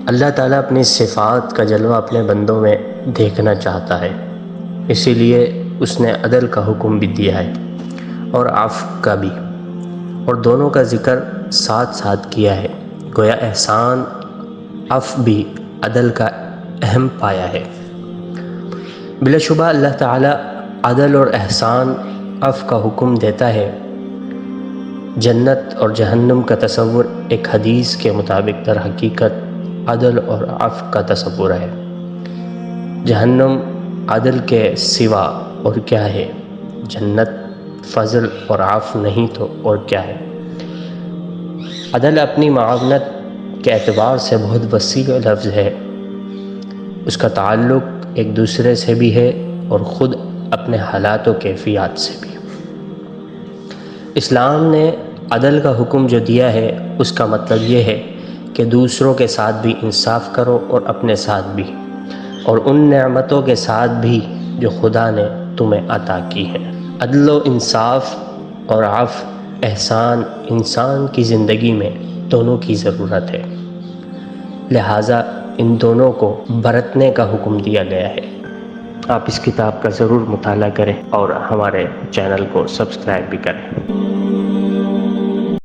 اللہ تعالیٰ اپنی صفات کا جلوہ اپنے بندوں میں دیکھنا چاہتا ہے، اسی لیے اس نے عدل کا حکم بھی دیا ہے اور عفو کا بھی، اور دونوں کا ذکر ساتھ ساتھ کیا ہے۔ گویا احسان، عفو بھی عدل کا اہم پایہ ہے۔ بلا شبہ اللہ تعالیٰ عدل اور احسان، عفو کا حکم دیتا ہے۔ جنت اور جہنم کا تصور ایک حدیث کے مطابق در حقیقت عدل اور عفو کا تصور ہے۔ جہنم عدل کے سوا اور کیا ہے؟ جنت فضل اور عفو نہیں تو اور کیا ہے؟ عدل اپنی معاونت کے اعتبار سے بہت وسیع لفظ ہے۔ اس کا تعلق ایک دوسرے سے بھی ہے اور خود اپنے حالات و کیفیات سے بھی۔ اسلام نے عدل کا حکم جو دیا ہے اس کا مطلب یہ ہے کہ دوسروں کے ساتھ بھی انصاف کرو اور اپنے ساتھ بھی، اور ان نعمتوں کے ساتھ بھی جو خدا نے تمہیں عطا کی ہیں۔ عدل و انصاف اور عفو، احسان انسان کی زندگی میں دونوں کی ضرورت ہے، لہٰذا ان دونوں کو برتنے کا حکم دیا گیا ہے۔ آپ اس کتاب کا ضرور مطالعہ کریں اور ہمارے چینل کو سبسکرائب بھی کریں۔